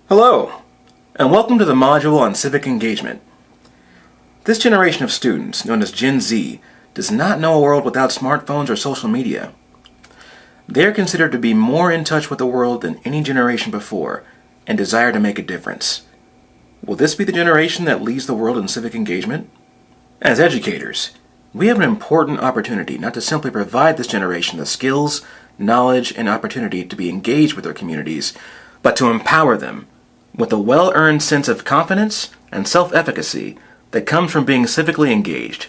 Hello, and welcome to the module on civic engagement. This generation of students, known as Gen Z, does not know a world without smartphones or social media. They are considered to be more in touch with the world than any generation before and desire to make a difference. Will this be the generation that leads the world in civic engagement? As educators, we have an important opportunity not to simply provide this generation the skills, knowledge, and opportunity to be engaged with their communities, but to empower them with a well-earned sense of confidence and self-efficacy that comes from being civically engaged.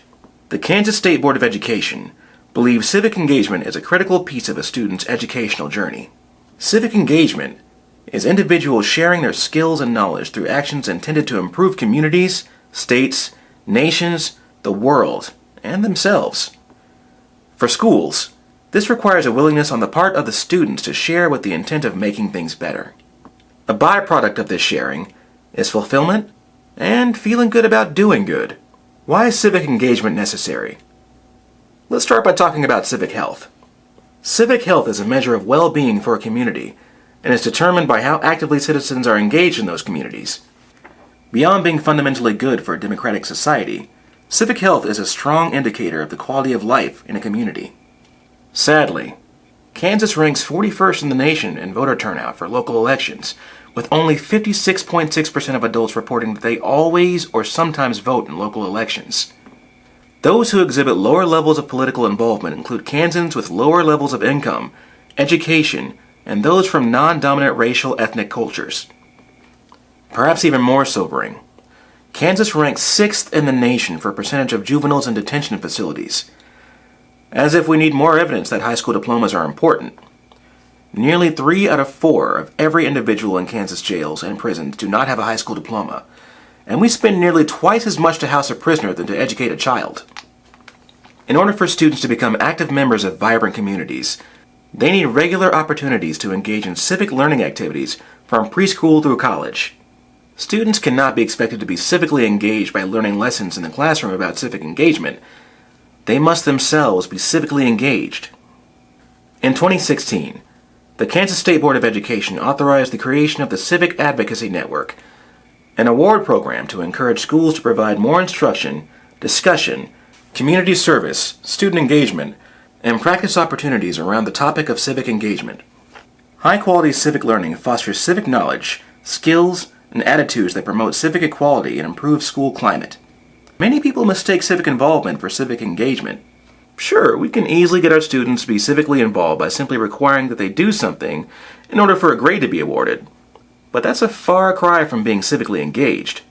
The Kansas State Board of Education believes civic engagement is a critical piece of a student's educational journey. Civic engagement is individuals sharing their skills and knowledge through actions intended to improve communities, states, nations, the world, and themselves. For schools, this requires a willingness on the part of the students to share with the intent of making things better. A byproduct of this sharing is fulfillment and feeling good about doing good. Why is civic engagement necessary? Let's start by talking about civic health. Civic health is a measure of well-being for a community and is determined by how actively citizens are engaged in those communities. Beyond being fundamentally good for a democratic society, civic health is a strong indicator of the quality of life in a community. Sadly, Kansas ranks 41st in the nation in voter turnout for local elections, with only 56.6% of adults reporting that they always or sometimes vote in local elections. Those who exhibit lower levels of political involvement include Kansans with lower levels of income, education, and those from non-dominant racial ethnic cultures. Perhaps even more sobering, Kansas ranks 6th in the nation for percentage of juveniles in detention facilities. As if we need more evidence that high school diplomas are important. Nearly 3 out of 4 of every individual in Kansas jails and prisons do not have a high school diploma, and we spend nearly twice as much to house a prisoner than to educate a child. In order for students to become active members of vibrant communities, they need regular opportunities to engage in civic learning activities from preschool through college. Students cannot be expected to be civically engaged by learning lessons in the classroom about civic engagement. They must themselves be civically engaged. In 2016, the Kansas State Board of Education authorized the creation of the Civic Advocacy Network, an award program to encourage schools to provide more instruction, discussion, community service, student engagement, and practice opportunities around the topic of civic engagement. High-quality civic learning fosters civic knowledge, skills, and attitudes that promote civic equality and improve school climate. Many people mistake civic involvement for civic engagement. Sure, we can easily get our students to be civically involved by simply requiring that they do something in order for a grade to be awarded. But that's a far cry from being civically engaged.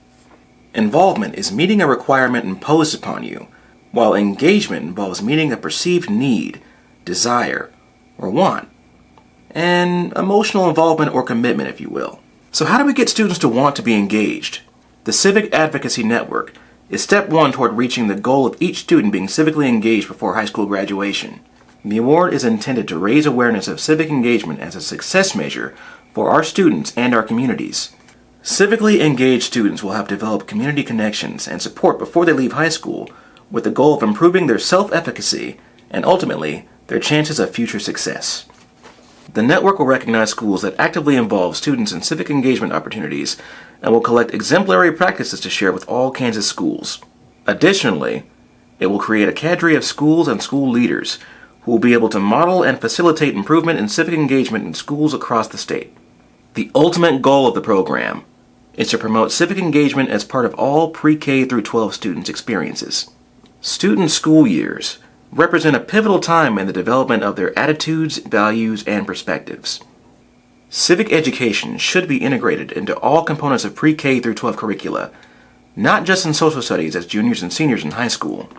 Involvement is meeting a requirement imposed upon you, while engagement involves meeting a perceived need, desire, or want. And emotional involvement or commitment, if you will. So how do we get students to want to be engaged? The Civic Advocacy Network is step one toward reaching the goal of each student being civically engaged before high school graduation. The award is intended to raise awareness of civic engagement as a success measure for our students and our communities. Civically engaged students will have developed community connections and support before they leave high school, with the goal of improving their self-efficacy and ultimately their chances of future success. The network will recognize schools that actively involve students in civic engagement opportunities and will collect exemplary practices to share with all Kansas schools. Additionally, it will create a cadre of schools and school leaders who will be able to model and facilitate improvement in civic engagement in schools across the state. The ultimate goal of the program is to promote civic engagement as part of all pre-K through 12 students' experiences. Student school years represent a pivotal time in the development of their attitudes, values, and perspectives. Civic education should be integrated into all components of pre-K through 12 curricula, not just in social studies as juniors and seniors in high school.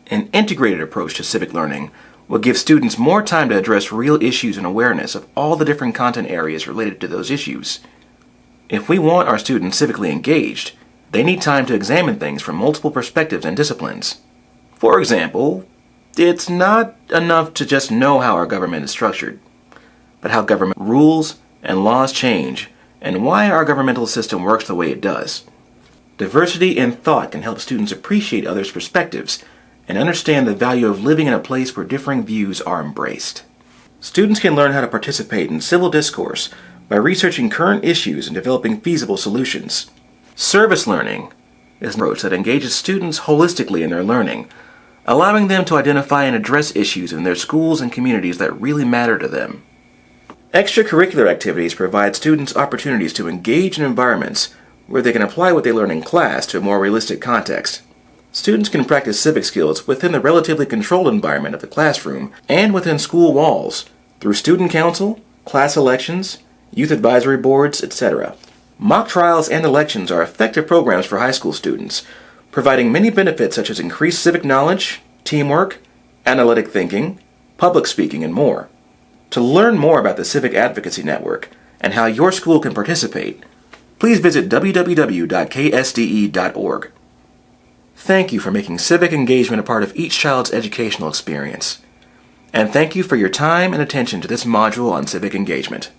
An integrated approach to civic learning will give students more time to address real issues and awareness of all the different content areas related to those issues. If we want our students civically engaged, they need time to examine things from multiple perspectives and disciplines. For example, it's not enough to just know how our government is structured, but how government rules and laws change, and why our governmental system works the way it does. Diversity in thought can help students appreciate others' perspectives and understand the value of living in a place where differing views are embraced. Students can learn how to participate in civil discourse by researching current issues and developing feasible solutions. Service learning is an approach that engages students holistically in their learning, allowing them to identify and address issues in their schools and communities that really matter to them. Extracurricular activities provide students opportunities to engage in environments where they can apply what they learn in class to a more realistic context. Students can practice civic skills within the relatively controlled environment of the classroom and within school walls through student council, class elections, youth advisory boards, etc. Mock trials and elections are effective programs for high school students, providing many benefits such as increased civic knowledge, teamwork, analytic thinking, public speaking, and more. To learn more about the Civic Advocacy Network and how your school can participate, please visit www.ksde.org. Thank you for making civic engagement a part of each child's educational experience. And thank you for your time and attention to this module on civic engagement.